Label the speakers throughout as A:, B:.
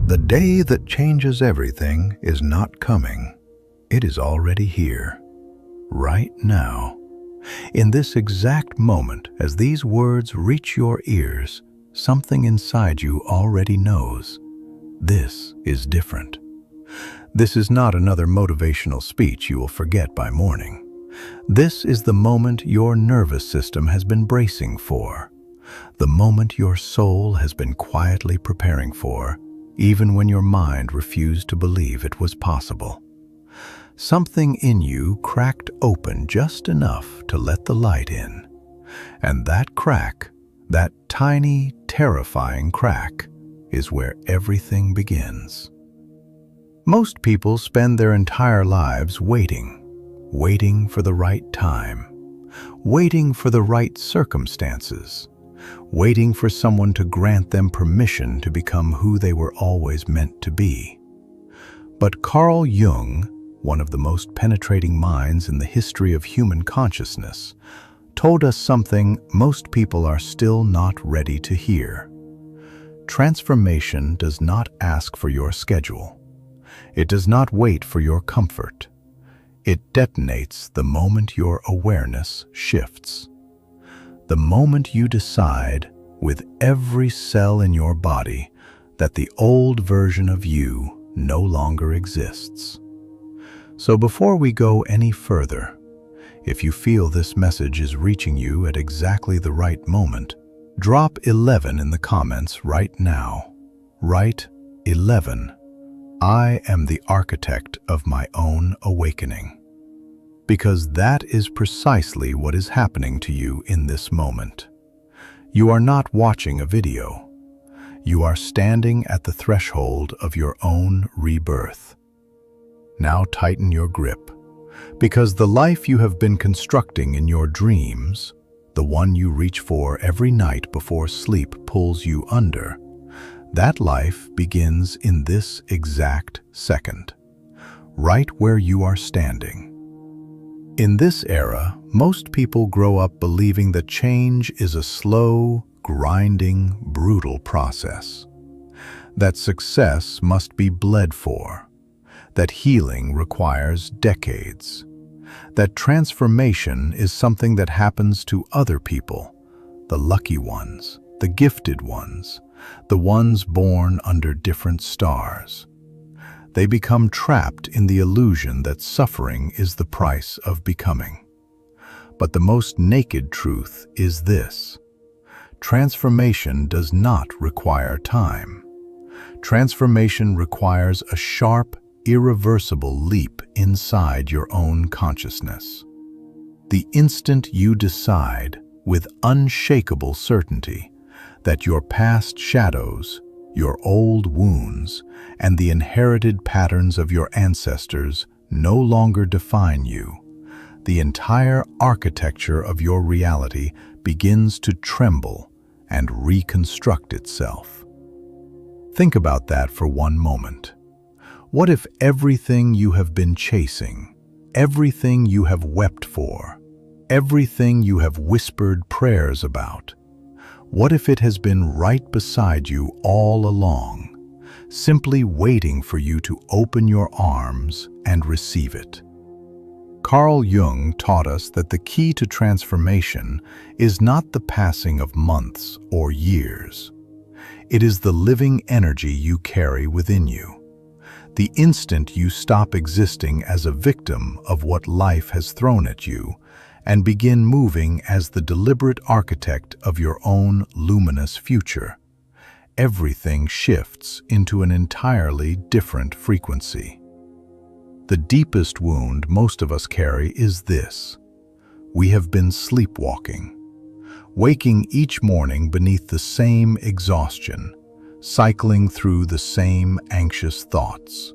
A: The day that changes everything is not coming. It is already here, right now. In this exact moment, as these words reach your ears, something inside you already knows. This is different. This is not another motivational speech you will forget by morning. This is the moment your nervous system has been bracing for, the moment your soul has been quietly preparing for, even when your mind refused to believe it was possible. Something in you cracked open just enough to let the light in. And that crack, that tiny, terrifying crack, is where everything begins. Most people spend their entire lives waiting for the right time, waiting for the right circumstances, waiting for someone to grant them permission to become who they were always meant to be. But Carl Jung, one of the most penetrating minds in the history of human consciousness, told us something most people are still not ready to hear. Transformation does not ask for your schedule. It does not wait for your comfort. It detonates the moment your awareness shifts. The moment you decide, with every cell in your body, that the old version of you no longer exists. So before we go any further, if you feel this message is reaching you at exactly the right moment, drop 11 in the comments right now. Write 11. I am the architect of my own awakening. Because that is precisely what is happening to you in this moment. You are not watching a video. You are standing at the threshold of your own rebirth. Now tighten your grip, because the life you have been constructing in your dreams, the one you reach for every night before sleep pulls you under, that life begins in this exact second, right where you are standing. In this era, most people grow up believing that change is a slow, grinding, brutal process, that success must be bled for, that healing requires decades, that transformation is something that happens to other people, the lucky ones, the gifted ones, the ones born under different stars. They become trapped in the illusion that suffering is the price of becoming. But the most naked truth is this: transformation does not require time. Transformation requires a sharp, irreversible leap inside your own consciousness. The instant you decide, with unshakable certainty, that your past shadows, your old wounds, and the inherited patterns of your ancestors no longer define you, the entire architecture of your reality begins to tremble and reconstruct itself. Think about that for one moment. What if everything you have been chasing, everything you have wept for, everything you have whispered prayers about, what if it has been right beside you all along, simply waiting for you to open your arms and receive it? Carl Jung taught us that the key to transformation is not the passing of months or years. It is the living energy you carry within you. The instant you stop existing as a victim of what life has thrown at you and begin moving as the deliberate architect of your own luminous future, everything shifts into an entirely different frequency. The deepest wound most of us carry is this: we have been sleepwalking, waking each morning beneath the same exhaustion, cycling through the same anxious thoughts,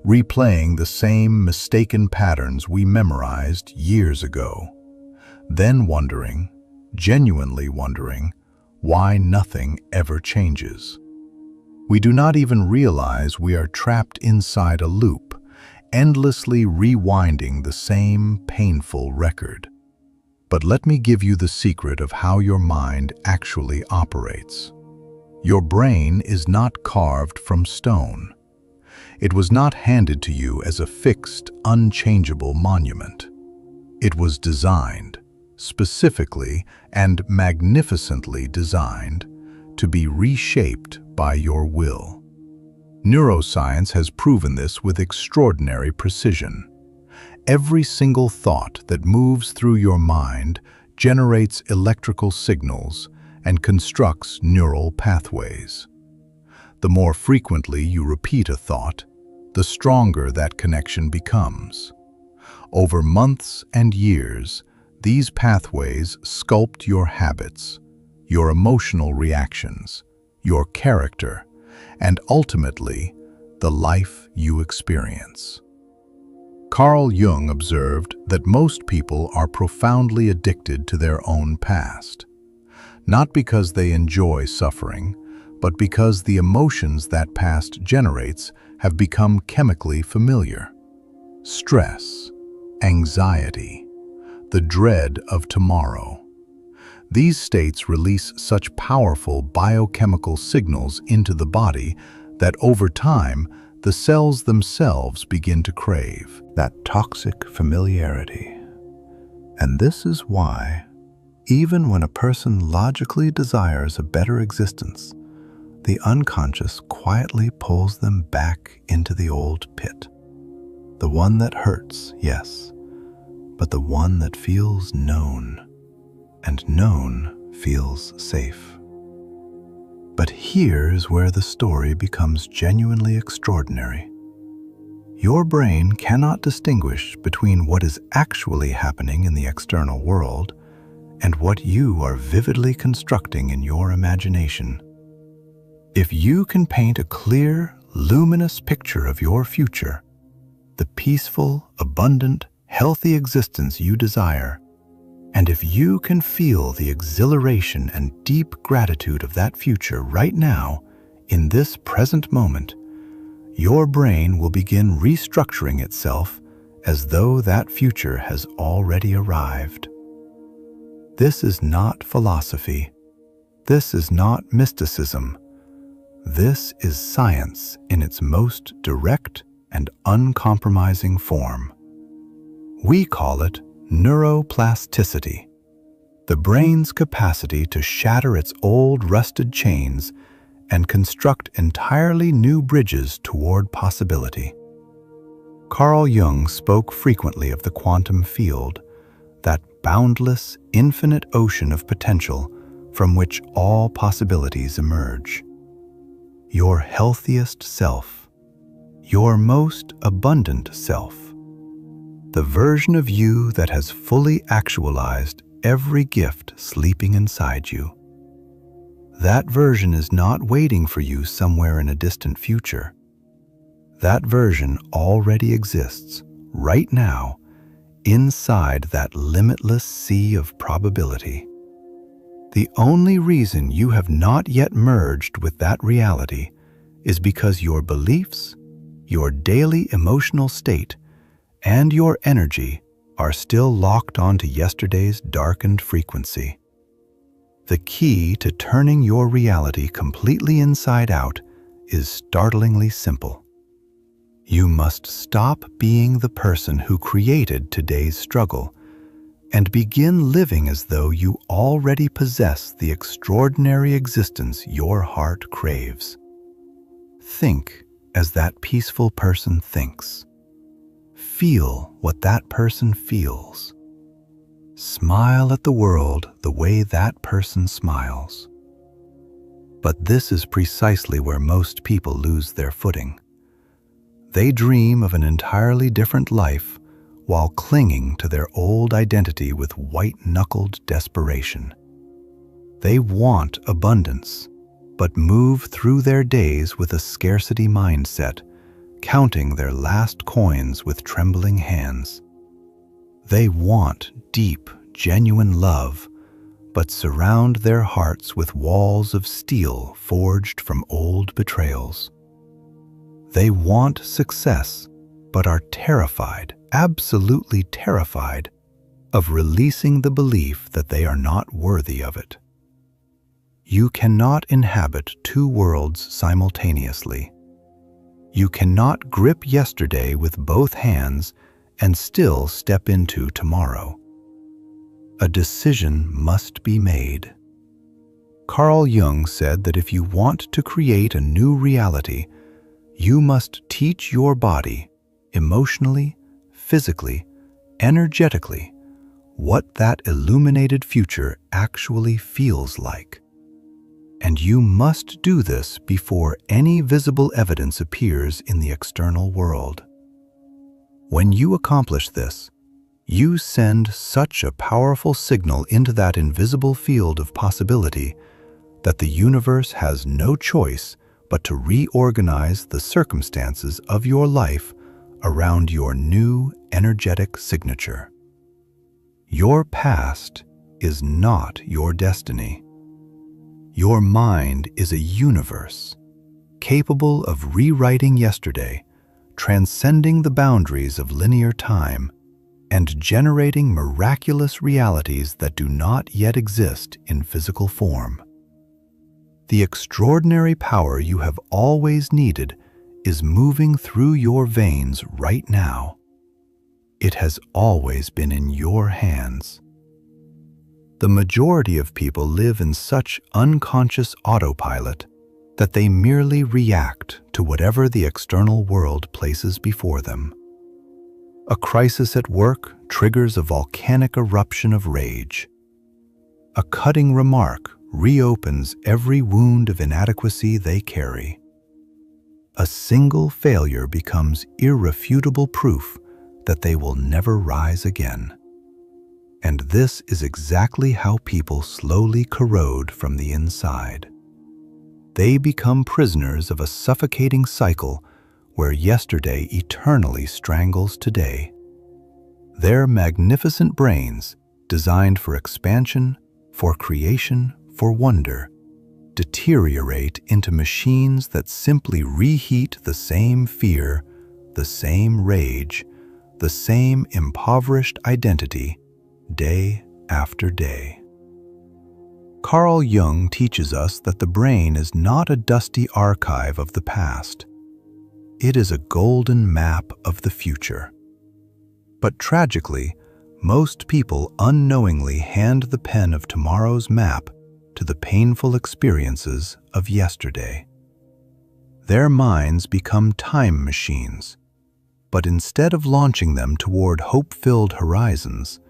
A: replaying the same mistaken patterns we memorized years ago, then wondering, genuinely wondering, why nothing ever changes. We do not even realize we are trapped inside a loop, endlessly rewinding the same painful record. But let me give you the secret of how your mind actually operates. Your brain is not carved from stone. It was not handed to you as a fixed, unchangeable monument. It was designed, specifically and magnificently designed, to be reshaped by your will. Neuroscience has proven this with extraordinary precision. Every single thought that moves through your mind generates electrical signals and constructs neural pathways. The more frequently you repeat a thought, the stronger that connection becomes. Over months and years, these pathways sculpt your habits, your emotional reactions, your character, and ultimately, the life you experience. Carl Jung observed that most people are profoundly addicted to their own past, not because they enjoy suffering, but because the emotions that past generates have become chemically familiar. Stress, anxiety, the dread of tomorrow. These states release such powerful biochemical signals into the body that over time, the cells themselves begin to crave that toxic familiarity. And this is why, even when a person logically desires a better existence, the unconscious quietly pulls them back into the old pit. The one that hurts, yes, but the one that feels known, and known feels safe. But here's where the story becomes genuinely extraordinary. Your brain cannot distinguish between what is actually happening in the external world and what you are vividly constructing in your imagination. If you can paint a clear, luminous picture of your future, the peaceful, abundant, healthy existence you desire, and if you can feel the exhilaration and deep gratitude of that future right now, in this present moment, your brain will begin restructuring itself as though that future has already arrived. This is not philosophy. This is not mysticism. This is science in its most direct and uncompromising form. We call it neuroplasticity, the brain's capacity to shatter its old rusted chains and construct entirely new bridges toward possibility. Carl Jung spoke frequently of the quantum field, that boundless, infinite ocean of potential from which all possibilities emerge. Your healthiest self, your most abundant self, the version of you that has fully actualized every gift sleeping inside you. That version is not waiting for you somewhere in a distant future. That version already exists right now inside that limitless sea of probability. The only reason you have not yet merged with that reality is because your beliefs, your daily emotional state, and your energy are still locked onto yesterday's darkened frequency. The key to turning your reality completely inside out is startlingly simple. You must stop being the person who created today's struggle and begin living as though you already possess the extraordinary existence your heart craves. Think as that peaceful person thinks. Feel what that person feels. Smile at the world the way that person smiles. But this is precisely where most people lose their footing. They dream of an entirely different life while clinging to their old identity with white-knuckled desperation. They want abundance, but move through their days with a scarcity mindset, counting their last coins with trembling hands. They want deep, genuine love, but surround their hearts with walls of steel forged from old betrayals. They want success, but are terrified, absolutely terrified, of releasing the belief that they are not worthy of it. You cannot inhabit two worlds simultaneously. You cannot grip yesterday with both hands and still step into tomorrow. A decision must be made. Carl Jung said that if you want to create a new reality, you must teach your body, emotionally, physically, energetically, what that illuminated future actually feels like. And you must do this before any visible evidence appears in the external world. When you accomplish this, you send such a powerful signal into that invisible field of possibility that the universe has no choice but to reorganize the circumstances of your life around your new energetic signature. Your past is not your destiny. Your mind is a universe capable of rewriting yesterday, transcending the boundaries of linear time, and generating miraculous realities that do not yet exist in physical form. The extraordinary power you have always needed is moving through your veins right now. It has always been in your hands. The majority of people live in such unconscious autopilot that they merely react to whatever the external world places before them. A crisis at work triggers a volcanic eruption of rage. A cutting remark reopens every wound of inadequacy they carry. A single failure becomes irrefutable proof that they will never rise again. And this is exactly how people slowly corrode from the inside. They become prisoners of a suffocating cycle where yesterday eternally strangles today. Their magnificent brains, designed for expansion, for creation, for wonder, deteriorate into machines that simply reheat the same fear, the same rage, the same impoverished identity, day after day. Carl Jung teaches us that the brain is not a dusty archive of the past. It is a golden map of the future. But tragically, most people unknowingly hand the pen of tomorrow's map to the painful experiences of yesterday. Their minds become time machines, but instead of launching them toward hope-filled horizons,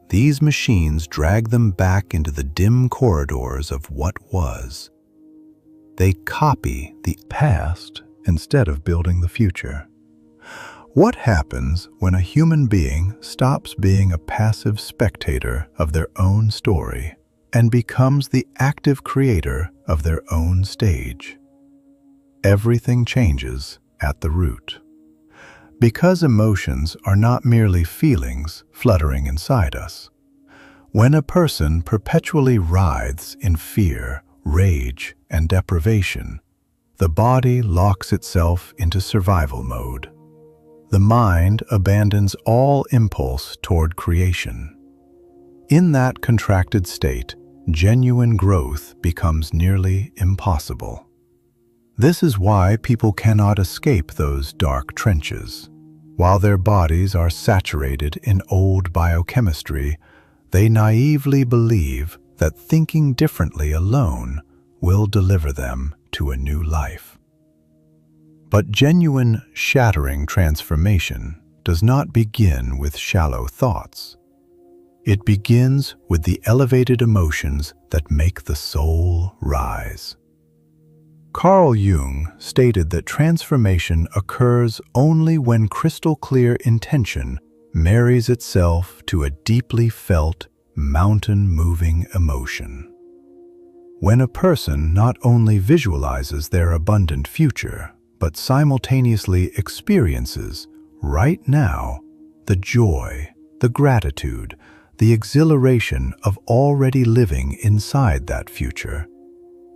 A: these machines drag them back into the dim corridors of what was. They copy the past instead of building the future. What happens when a human being stops being a passive spectator of their own story and becomes the active creator of their own stage? Everything changes at the root. Because emotions are not merely feelings fluttering inside us. When a person perpetually writhes in fear, rage, and deprivation, the body locks itself into survival mode. The mind abandons all impulse toward creation. In that contracted state, genuine growth becomes nearly impossible. This is why people cannot escape those dark trenches. While their bodies are saturated in old biochemistry, they naively believe that thinking differently alone will deliver them to a new life. But genuine, shattering transformation does not begin with shallow thoughts. It begins with the elevated emotions that make the soul rise. Carl Jung stated that transformation occurs only when crystal-clear intention marries itself to a deeply felt, mountain-moving emotion. When a person not only visualizes their abundant future, but simultaneously experiences, right now, the joy, the gratitude, the exhilaration of already living inside that future,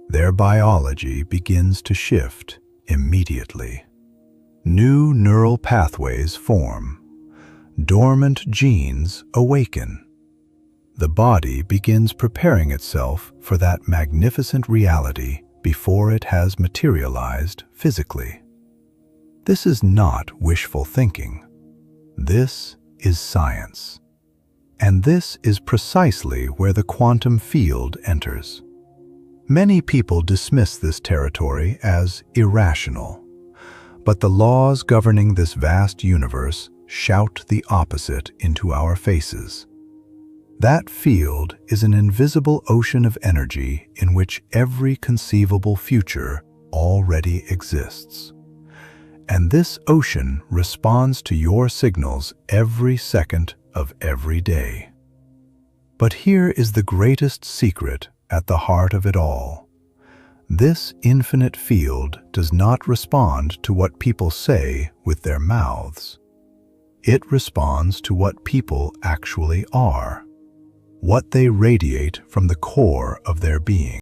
A: their biology begins to shift immediately. New neural pathways form. Dormant genes awaken. The body begins preparing itself for that magnificent reality before it has materialized physically. This is not wishful thinking. This is science. And this is precisely where the quantum field enters. Many people dismiss this territory as irrational, but the laws governing this vast universe shout the opposite into our faces. That field is an invisible ocean of energy in which every conceivable future already exists. And this ocean responds to your signals every second of every day. But here is the greatest secret at the heart of it all. This infinite field does not respond to what people say with their mouths. It responds to what people actually are, what they radiate from the core of their being.